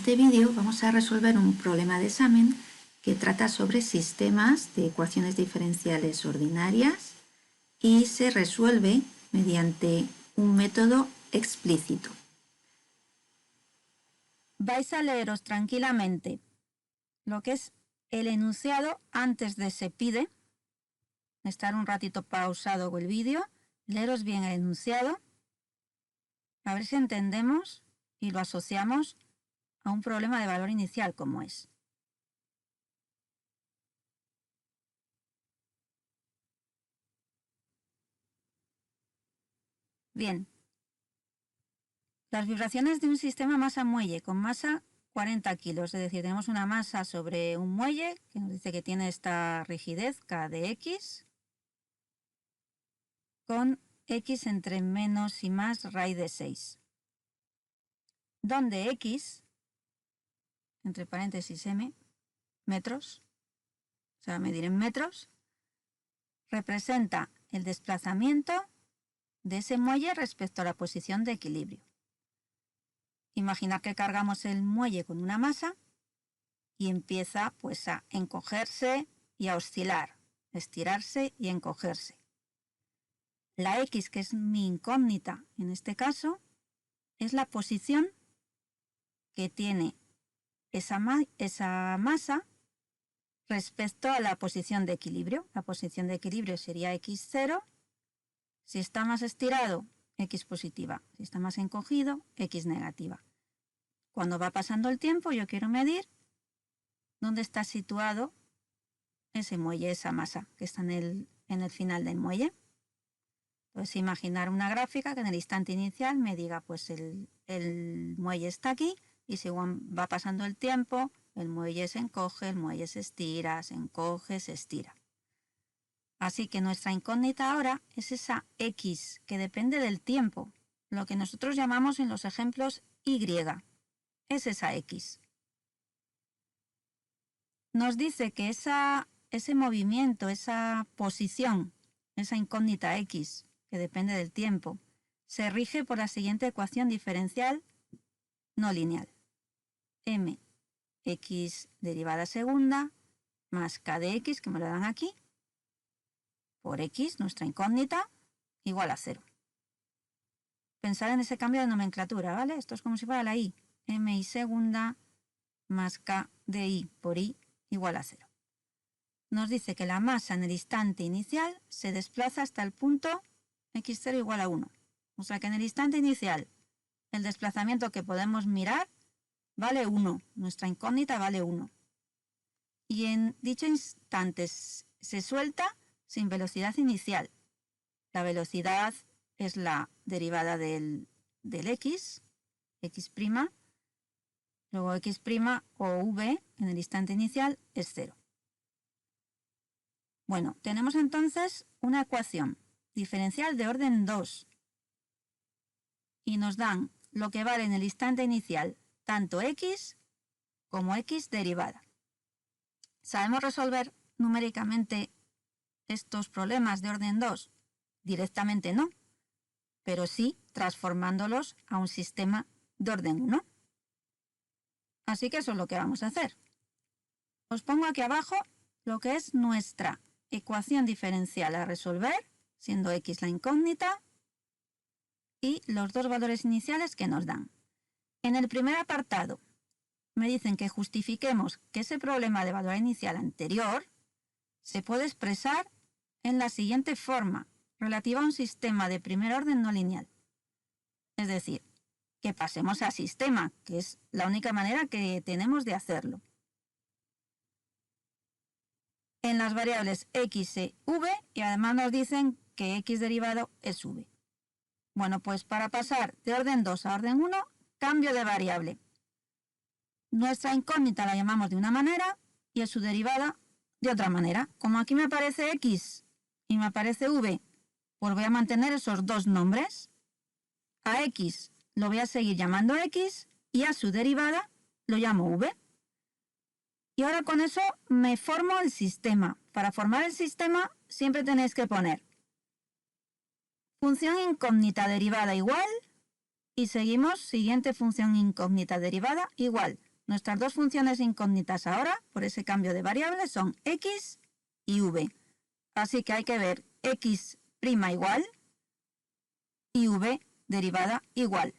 este vídeo vamos a resolver un problema de examen que trata sobre sistemas de ecuaciones diferenciales ordinarias y se resuelve mediante un método explícito. Vais a leeros tranquilamente lo que es el enunciado antes de se pide, estar un ratito pausado el vídeo, leeros bien el enunciado, a ver si entendemos y lo asociamos a un problema de valor inicial como es. Bien, las vibraciones de un sistema masa-muelle con masa 40 kilos, es decir, tenemos una masa sobre un muelle que nos dice que tiene esta rigidez K de X con X entre menos y más raíz de 6, donde X, entre paréntesis M, metros, o sea, medir en metros, representa el desplazamiento de ese muelle respecto a la posición de equilibrio. Imaginad que cargamos el muelle con una masa y empieza pues a encogerse y a oscilar, estirarse y encogerse. La X, que es mi incógnita en este caso, es la posición que tiene esa masa respecto a la posición de equilibrio. La posición de equilibrio sería X0. Si está más estirado, X positiva. Si está más encogido, X negativa. Cuando va pasando el tiempo, yo quiero medir dónde está situado ese muelle, esa masa que está en el final del muelle. Entonces, imaginar una gráfica que en el instante inicial me diga, pues el muelle está aquí y según va pasando el tiempo, el muelle se encoge, el muelle se estira, se encoge, se estira. Así que nuestra incógnita ahora es esa X que depende del tiempo, lo que nosotros llamamos en los ejemplos Y. Es esa X. Nos dice que ese movimiento, esa posición, esa incógnita X, que depende del tiempo, se rige por la siguiente ecuación diferencial no lineal. Mx derivada segunda más k de x, que me lo dan aquí, por x, nuestra incógnita, igual a 0. Pensad en ese cambio de nomenclatura, ¿vale? Esto es como si fuera la y. Mi segunda más k de y por y igual a 0. Nos dice que la masa en el instante inicial se desplaza hasta el punto x0 igual a 1. O sea que en el instante inicial el desplazamiento que podemos mirar vale 1. Nuestra incógnita vale 1. Y en dicho instante se suelta sin velocidad inicial. La velocidad es la derivada del x, x', luego x' o v en el instante inicial es 0. Bueno, tenemos entonces una ecuación diferencial de orden 2 y nos dan lo que vale en el instante inicial tanto x como x derivada. ¿Sabemos resolver numéricamente estos problemas de orden 2? Directamente no, pero sí transformándolos a un sistema de orden 1. Así que eso es lo que vamos a hacer. Os pongo aquí abajo lo que es nuestra ecuación diferencial a resolver, siendo x la incógnita, y los dos valores iniciales que nos dan. En el primer apartado me dicen que justifiquemos que ese problema de valor inicial anterior se puede expresar en la siguiente forma, relativa a un sistema de primer orden no lineal. Es decir, que pasemos a sistema, que es la única manera que tenemos de hacerlo. En las variables x y v, y además nos dicen que x derivado es v. Bueno, pues para pasar de orden 2 a orden 1, cambio de variable. Nuestra incógnita la llamamos de una manera y su derivada de otra manera. Como aquí me aparece x y me aparece v, pues voy a mantener esos dos nombres. A x lo voy a seguir llamando x y a su derivada lo llamo v. Y ahora con eso me formo el sistema. Para formar el sistema siempre tenéis que poner función incógnita derivada igual y seguimos siguiente función incógnita derivada igual. Nuestras dos funciones incógnitas ahora, por ese cambio de variable, son x y v. Así que hay que ver x' igual y v derivada igual.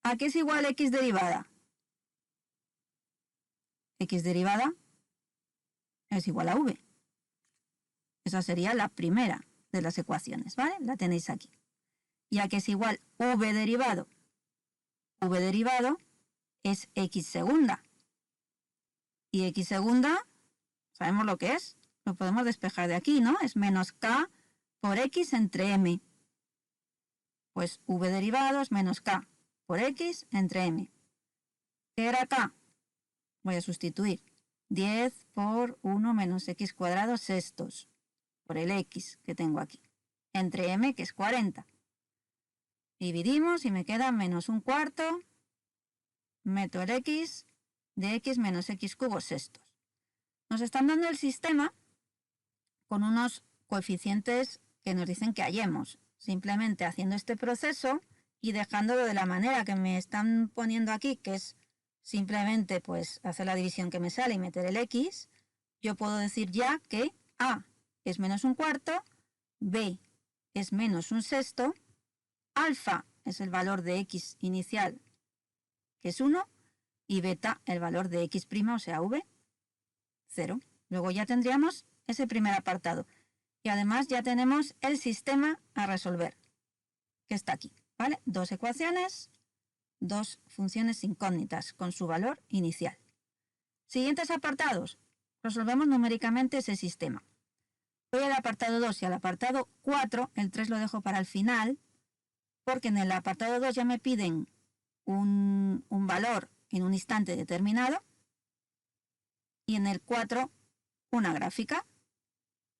¿A qué es igual x derivada? X derivada es igual a v. Esa sería la primera de las ecuaciones, ¿vale? La tenéis aquí. ¿Y a qué es igual v derivado? V derivado es x segunda. Y x segunda, sabemos lo que es. Lo podemos despejar de aquí, ¿no? Es menos k por x entre m. Pues v derivado es menos k por x entre m. ¿Qué era k? Voy a sustituir 10 por 1 menos x cuadrado sextos por el x que tengo aquí, entre m que es 40. Dividimos y me queda menos un cuarto, meto el x de x menos x cubo sextos. Nos están dando el sistema con unos coeficientes que nos dicen que hallemos. Simplemente haciendo este proceso y dejándolo de la manera que me están poniendo aquí, que es simplemente pues hacer la división que me sale y meter el x, yo puedo decir ya que a es menos un cuarto, b es menos un sexto, alfa es el valor de x inicial, que es 1, y beta el valor de x', o sea, v, 0. Luego ya tendríamos ese primer apartado. Y además ya tenemos el sistema a resolver, que está aquí, ¿vale? Dos ecuaciones, dos funciones incógnitas con su valor inicial. Siguientes apartados. Resolvemos numéricamente ese sistema. Voy al apartado 2 y al apartado 4, el 3 lo dejo para el final, porque en el apartado 2 ya me piden un valor en un instante determinado y en el 4 una gráfica.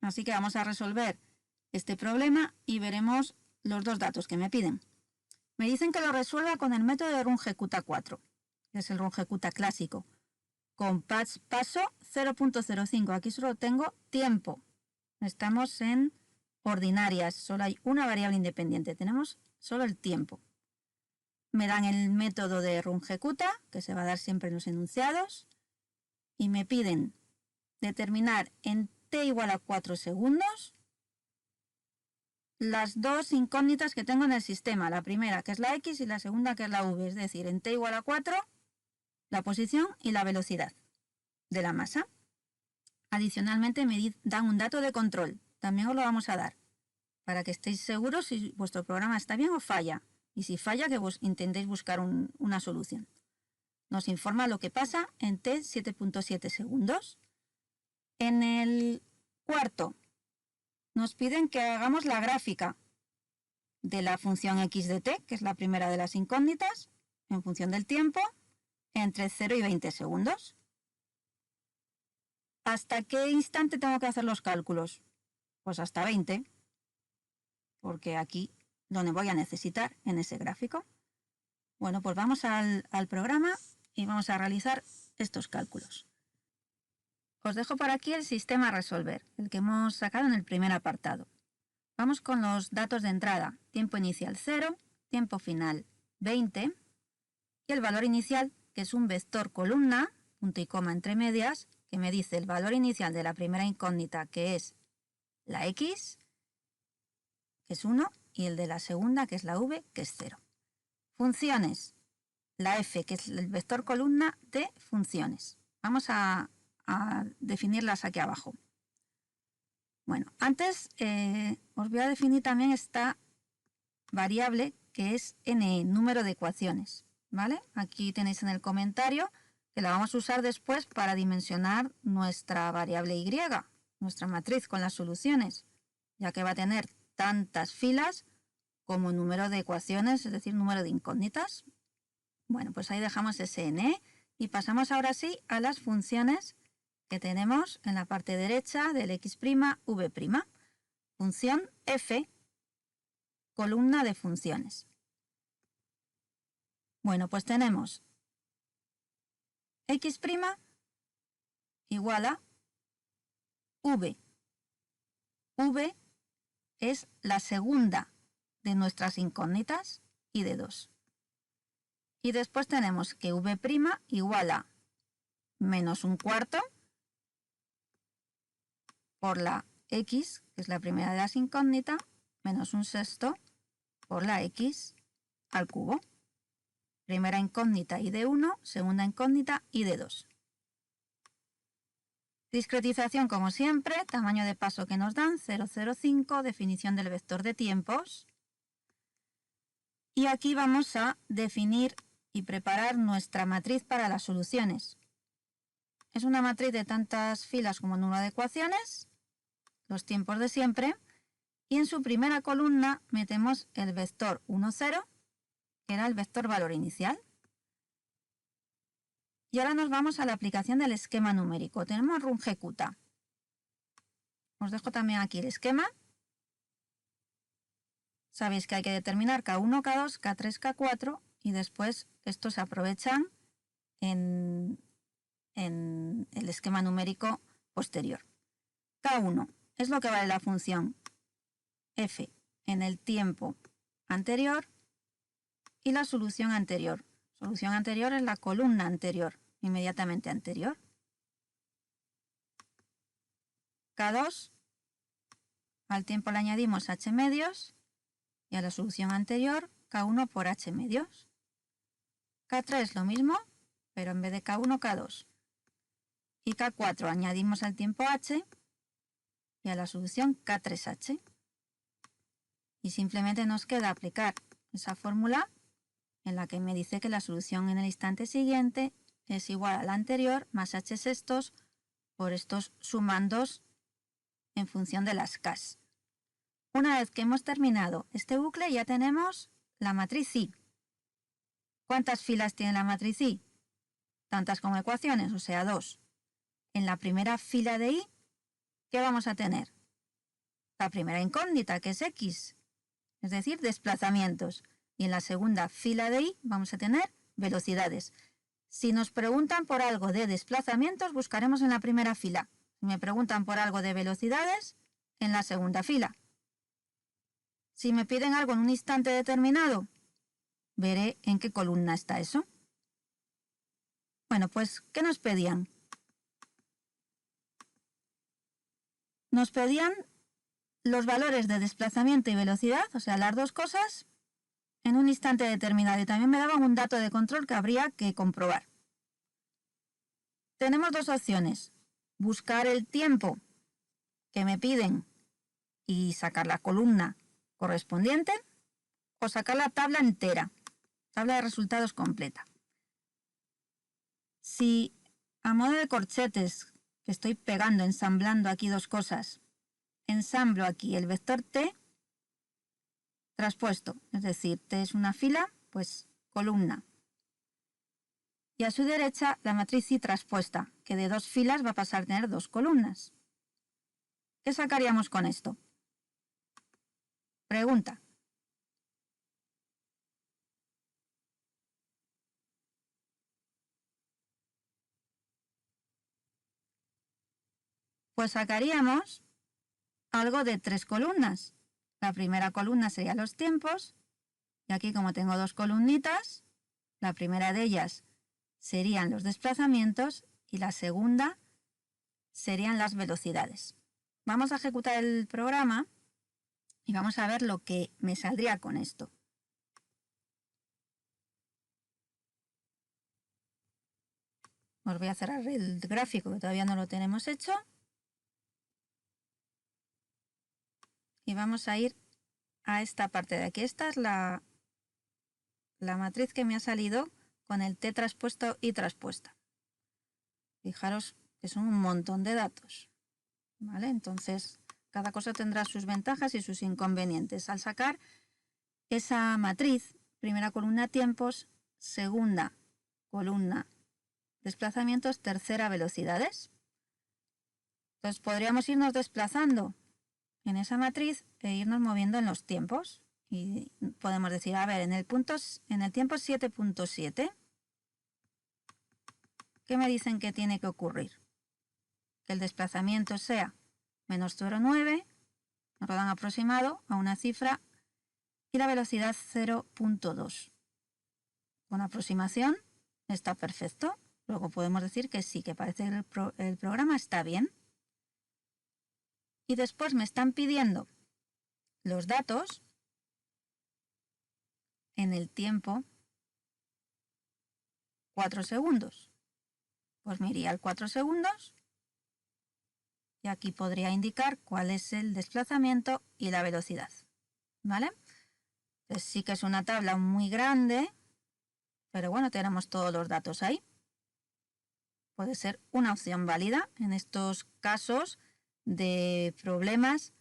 Así que vamos a resolver este problema y veremos los dos datos que me piden. Me dicen que lo resuelva con el método de Runge-Kutta 4, que es el Runge-Kutta clásico, con paso 0.05. Aquí solo tengo tiempo. Estamos en ordinarias, solo hay una variable independiente, tenemos solo el tiempo. Me dan el método de Runge-Kutta, que se va a dar siempre en los enunciados, y me piden determinar en t igual a 4 segundos las dos incógnitas que tengo en el sistema, la primera que es la x y la segunda que es la v, es decir, en t igual a 4 la posición y la velocidad de la masa. Adicionalmente me dan un dato de control, también os lo vamos a dar, para que estéis seguros si vuestro programa está bien o falla, y si falla que intentéis buscar una solución. Nos informa lo que pasa en t 7.7 segundos. En el cuarto nos piden que hagamos la gráfica de la función x de t, que es la primera de las incógnitas, en función del tiempo, entre 0 y 20 segundos. ¿Hasta qué instante tengo que hacer los cálculos? Pues hasta 20, porque aquí donde voy a necesitar en ese gráfico. Bueno, pues vamos al programa y vamos a realizar estos cálculos. Os dejo por aquí el sistema a resolver, el que hemos sacado en el primer apartado. Vamos con los datos de entrada. Tiempo inicial 0, tiempo final 20 y el valor inicial, que es un vector columna, punto y coma entre medias, que me dice el valor inicial de la primera incógnita, que es la x, que es 1, y el de la segunda, que es la v, que es 0. Funciones. La f, que es el vector columna de funciones. Vamos a definirlas aquí abajo. Bueno, antes os voy a definir también esta variable que es n, número de ecuaciones, ¿vale? Aquí tenéis en el comentario que la vamos a usar después para dimensionar nuestra variable y, nuestra matriz con las soluciones, ya que va a tener tantas filas como número de ecuaciones, es decir, número de incógnitas. Bueno, pues ahí dejamos ese n y pasamos ahora sí a las funciones que tenemos en la parte derecha del x', v'. Función f, columna de funciones. Bueno, pues tenemos x' igual a v. V es la segunda de nuestras incógnitas y de 2. Y después tenemos que v' igual a menos un cuarto por la x, que es la primera de las incógnitas, menos un sexto por la x al cubo. Primera incógnita y de 1, segunda incógnita y de 2. Discretización como siempre, tamaño de paso que nos dan 0,05, definición del vector de tiempos. Y aquí vamos a definir y preparar nuestra matriz para las soluciones. Es una matriz de tantas filas como número de ecuaciones, los tiempos de siempre, y en su primera columna metemos el vector 1, 0, que era el vector valor inicial. Y ahora nos vamos a la aplicación del esquema numérico. Tenemos rungecuta. Os dejo también aquí el esquema. Sabéis que hay que determinar K1, K2, K3, K4 y después estos se aprovechan en el esquema numérico posterior. K1 es lo que vale la función f en el tiempo anterior y la solución anterior. Solución anterior es la columna anterior, inmediatamente anterior. K2, al tiempo le añadimos h medios y a la solución anterior K1 por h medios. K3 lo mismo, pero en vez de K1, K2. Y K4 añadimos al tiempo h y a la solución K3h. Y simplemente nos queda aplicar esa fórmula en la que me dice que la solución en el instante siguiente es igual a la anterior más h sextos por estos sumandos en función de las Ks. Una vez que hemos terminado este bucle ya tenemos la matriz I. ¿Cuántas filas tiene la matriz I? Tantas como ecuaciones, o sea 2. En la primera fila de I, ¿qué vamos a tener? La primera incógnita, que es X, es decir, desplazamientos. Y en la segunda fila de I vamos a tener velocidades. Si nos preguntan por algo de desplazamientos, buscaremos en la primera fila. Si me preguntan por algo de velocidades, en la segunda fila. Si me piden algo en un instante determinado, veré en qué columna está eso. Bueno, pues, ¿qué nos pedían? Nos pedían los valores de desplazamiento y velocidad, o sea, las dos cosas, en un instante determinado. Y también me daban un dato de control que habría que comprobar. Tenemos dos opciones. Buscar el tiempo que me piden y sacar la columna correspondiente o sacar la tabla entera, tabla de resultados completa. Si a modo de corchetes que estoy pegando, ensamblando aquí dos cosas, ensamblo aquí el vector t traspuesto, es decir, t es una fila, pues columna. Y a su derecha la matriz I traspuesta, que de dos filas va a pasar a tener dos columnas. ¿Qué sacaríamos con esto? Pregunta. Pues sacaríamos algo de tres columnas. La primera columna sería los tiempos, y aquí como tengo dos columnitas, la primera de ellas serían los desplazamientos y la segunda serían las velocidades. Vamos a ejecutar el programa y vamos a ver lo que me saldría con esto. Os voy a cerrar el gráfico que todavía no lo tenemos hecho. Y vamos a ir a esta parte de aquí. Esta es la matriz que me ha salido con el t traspuesto y traspuesta. Fijaros que son un montón de datos, ¿vale? Entonces, cada cosa tendrá sus ventajas y sus inconvenientes. Al sacar esa matriz, primera columna tiempos, segunda columna desplazamientos, tercera velocidades. Entonces podríamos irnos desplazando en esa matriz e irnos moviendo en los tiempos. Y podemos decir, a ver, en el tiempo 7.7, ¿qué me dicen que tiene que ocurrir? Que el desplazamiento sea menos 0,9, nos lo dan aproximado a una cifra, y la velocidad 0.2. con aproximación está perfecto. Luego podemos decir que sí, que parece que el programa está bien. Y después me están pidiendo los datos en el tiempo 4 segundos. Pues me iría al 4 segundos y aquí podría indicar cuál es el desplazamiento y la velocidad. ¿Vale? Pues sí que es una tabla muy grande, pero bueno, tenemos todos los datos ahí. Puede ser una opción válida en estos casos de problemas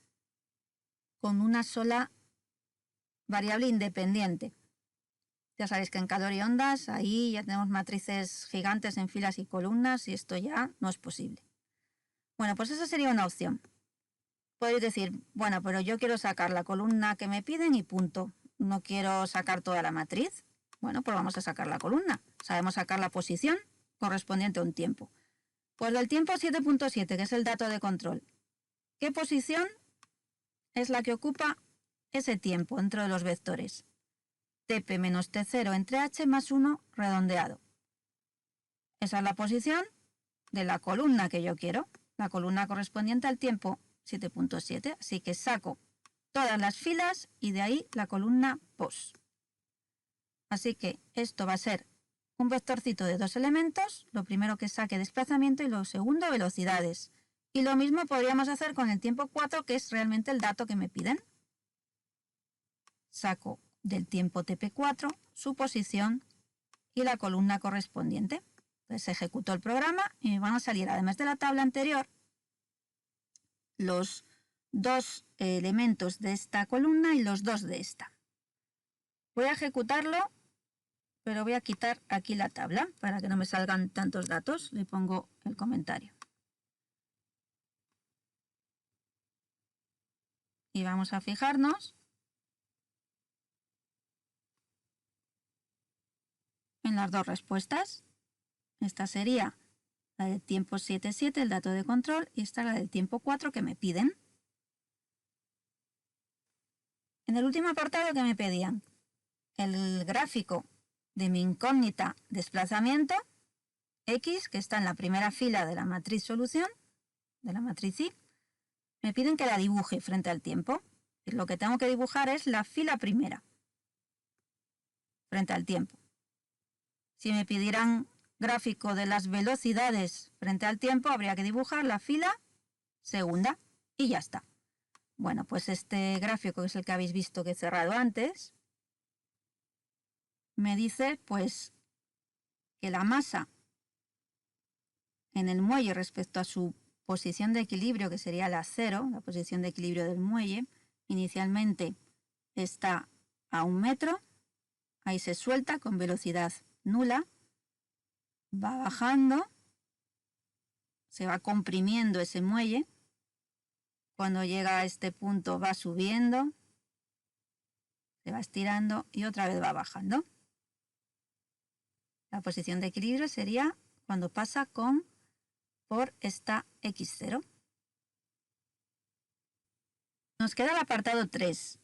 con una sola variable independiente. Ya sabéis que en calor y ondas ahí ya tenemos matrices gigantes en filas y columnas y esto ya no es posible. Bueno, pues esa sería una opción. Podéis decir, bueno, pero yo quiero sacar la columna que me piden y punto. No quiero sacar toda la matriz. Bueno, pues vamos a sacar la columna. Sabemos sacar la posición correspondiente a un tiempo. Pues del tiempo 7.7, que es el dato de control. ¿Qué posición es la que ocupa ese tiempo dentro de los vectores? TP menos T0 entre H más 1 redondeado. Esa es la posición de la columna que yo quiero. La columna correspondiente al tiempo 7.7. Así que saco todas las filas y de ahí la columna POS. Así que esto va a ser un vectorcito de 2 elementos. Lo primero que saque desplazamiento y lo segundo velocidades. Y lo mismo podríamos hacer con el tiempo 4, que es realmente el dato que me piden. Saco del tiempo TP4 su posición y la columna correspondiente. Entonces ejecuto el programa y me van a salir, además de la tabla anterior, los 2 elementos de esta columna y los 2 de esta. Voy a ejecutarlo, pero voy a quitar aquí la tabla para que no me salgan tantos datos. Le pongo el comentario. Y vamos a fijarnos en las dos respuestas. Esta sería la del tiempo 7.7, el dato de control, y esta la del tiempo 4 que me piden. En el último apartado que me pedían, el gráfico de mi incógnita desplazamiento X, que está en la primera fila de la matriz solución, de la matriz Y, me piden que la dibuje frente al tiempo. Y lo que tengo que dibujar es la fila primera, frente al tiempo. Si me pidieran gráfico de las velocidades frente al tiempo, habría que dibujar la fila segunda y ya está. Bueno, pues este gráfico, que es el que habéis visto que he cerrado antes, me dice pues que la masa en el muelle respecto a su posición de equilibrio, que sería la 0, la posición de equilibrio del muelle, inicialmente está a 1 metro, ahí se suelta con velocidad nula, va bajando, se va comprimiendo ese muelle, cuando llega a este punto va subiendo, se va estirando y otra vez va bajando. La posición de equilibrio sería cuando pasa por esta X0. Nos queda el apartado 3.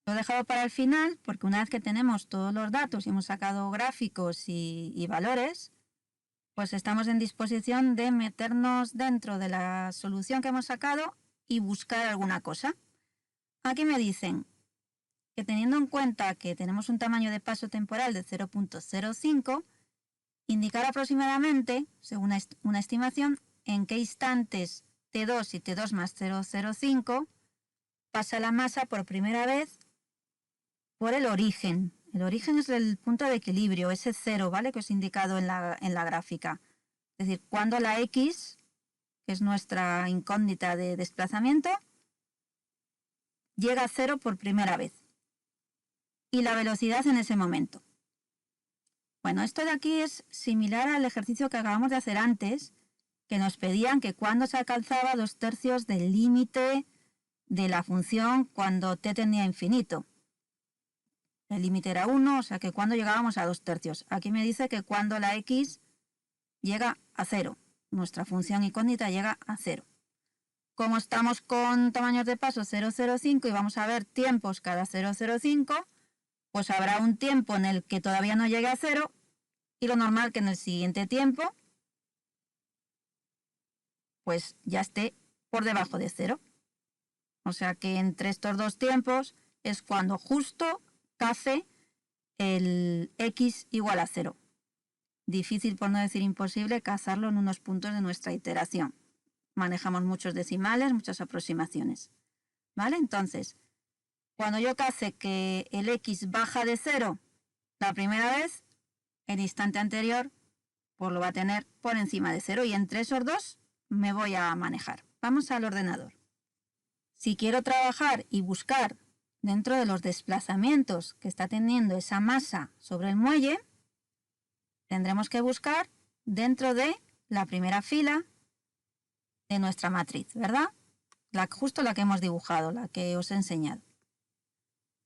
Lo he dejado para el final porque una vez que tenemos todos los datos y hemos sacado gráficos y valores, pues estamos en disposición de meternos dentro de la solución que hemos sacado y buscar alguna cosa. Aquí me dicen que teniendo en cuenta que tenemos un tamaño de paso temporal de 0.05, indicar aproximadamente, según una estimación, en qué instantes T2 y T2 más 0,05 pasa la masa por primera vez por el origen. El origen es el punto de equilibrio, ese 0, ¿vale? Que os he indicado en la gráfica. Es decir, cuando la X, que es nuestra incógnita de desplazamiento, llega a 0 por primera vez. Y la velocidad en ese momento. Bueno, esto de aquí es similar al ejercicio que acabamos de hacer antes, que nos pedían que cuando se alcanzaba 2/3 del límite de la función cuando t tendía a infinito. El límite era 1, o sea que cuando llegábamos a 2/3. Aquí me dice que cuando la x llega a 0. Nuestra función incógnita llega a 0. Como estamos con tamaños de paso 0,05 y vamos a ver tiempos cada 0,05, pues habrá un tiempo en el que todavía no llegue a 0 y lo normal que en el siguiente tiempo pues ya esté por debajo de 0. O sea que entre estos dos tiempos es cuando justo cace el x igual a 0. Difícil, por no decir imposible, cazarlo en unos puntos de nuestra iteración. Manejamos muchos decimales, muchas aproximaciones. ¿Vale? Entonces, cuando yo cace que el x baja de 0 la primera vez, el instante anterior pues lo va a tener por encima de 0 y entre esos dos me voy a manejar. Vamos al ordenador. Si quiero trabajar y buscar dentro de los desplazamientos que está teniendo esa masa sobre el muelle, tendremos que buscar dentro de la primera fila de nuestra matriz, ¿verdad? Justo la que hemos dibujado, la que os he enseñado.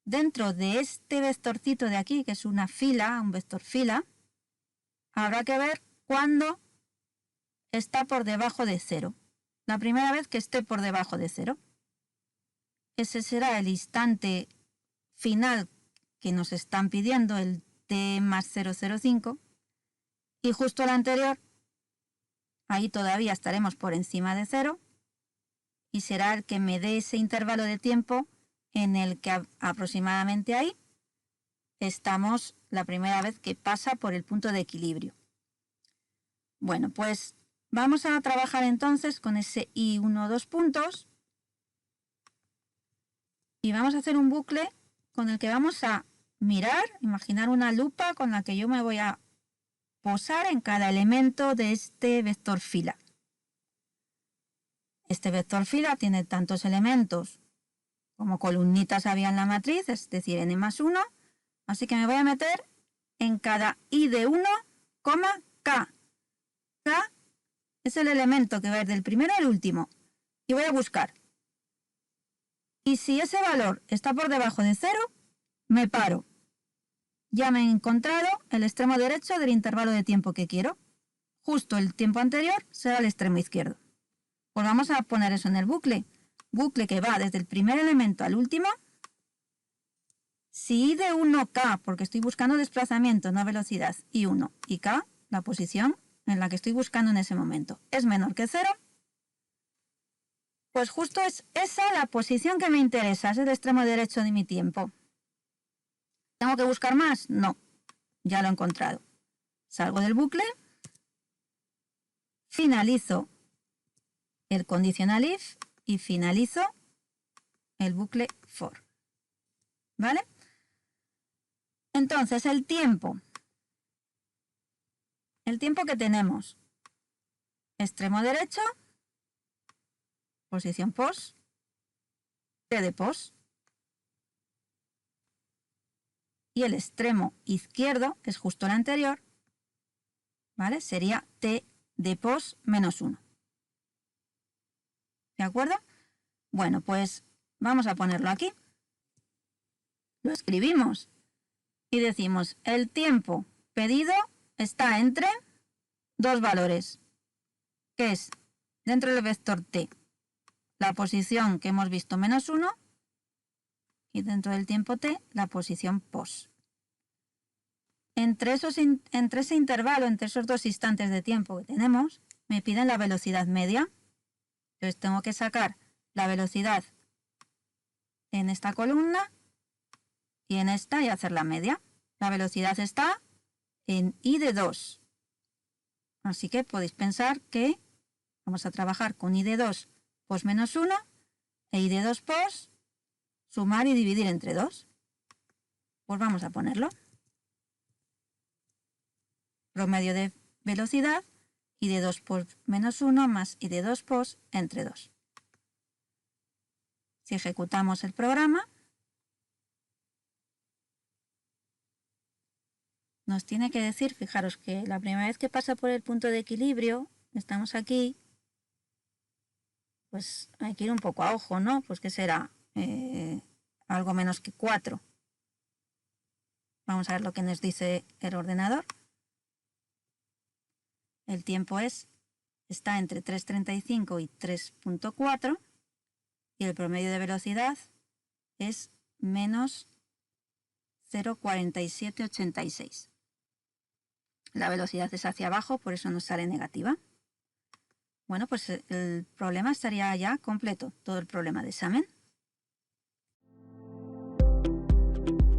Dentro de este vectorcito de aquí, que es una fila, un vector fila, habrá que ver cuándo está por debajo de 0. La primera vez que esté por debajo de 0. Ese será el instante final que nos están pidiendo, el t más 0,05. Y justo el anterior, ahí todavía estaremos por encima de 0. Y será el que me dé ese intervalo de tiempo en el que aproximadamente ahí estamos la primera vez que pasa por el punto de equilibrio. Bueno, pues vamos a trabajar entonces con ese I1, 2 puntos y vamos a hacer un bucle con el que vamos a mirar, imaginar una lupa con la que yo me voy a posar en cada elemento de este vector fila. Este vector fila tiene tantos elementos como columnitas había en la matriz, es decir, n más 1, así que me voy a meter en cada i de 1, k. K es el elemento que va del primero al último y voy a buscar. Y si ese valor está por debajo de 0, me paro. Ya me he encontrado el extremo derecho del intervalo de tiempo que quiero. Justo el tiempo anterior será el extremo izquierdo. Pues vamos a poner eso en el bucle. Bucle que va desde el primer elemento al último. Si i de 1k, porque estoy buscando desplazamiento, no velocidad, i1 y k, la posición en la que estoy buscando en ese momento, es menor que 0, pues justo es esa la posición que me interesa, es el extremo derecho de mi tiempo. ¿Tengo que buscar más? No, ya lo he encontrado. Salgo del bucle, finalizo el condicional if y finalizo el bucle for. ¿Vale? Entonces, el tiempo que tenemos, extremo derecho, posición pos, t de pos, y el extremo izquierdo es justo el anterior, ¿vale? Sería t de pos menos 1. ¿De acuerdo? Bueno, pues vamos a ponerlo aquí. Lo escribimos y decimos, el tiempo pedido está entre dos valores, que es dentro del vector t, la posición que hemos visto menos 1, y dentro del tiempo t, la posición pos. Entre ese intervalo, entre esos dos instantes de tiempo que tenemos, me piden la velocidad media. Entonces tengo que sacar la velocidad en esta columna y en esta y hacer la media. La velocidad está en i de 2. Así que podéis pensar que vamos a trabajar con i de 2 pos menos 1 e i de 2 pos, sumar y dividir entre 2. Pues vamos a ponerlo. Promedio de velocidad, i de 2 pos menos 1 más i de 2 pos entre 2. Si ejecutamos el programa, nos tiene que decir, fijaros que la primera vez que pasa por el punto de equilibrio, estamos aquí, pues hay que ir un poco a ojo, ¿no? Pues que será algo menos que 4. Vamos a ver lo que nos dice el ordenador. El tiempo está entre 3,35 y 3,4 y el promedio de velocidad es menos 0,4786. La velocidad es hacia abajo, por eso nos sale negativa. Bueno, pues el problema estaría ya completo, todo el problema de examen.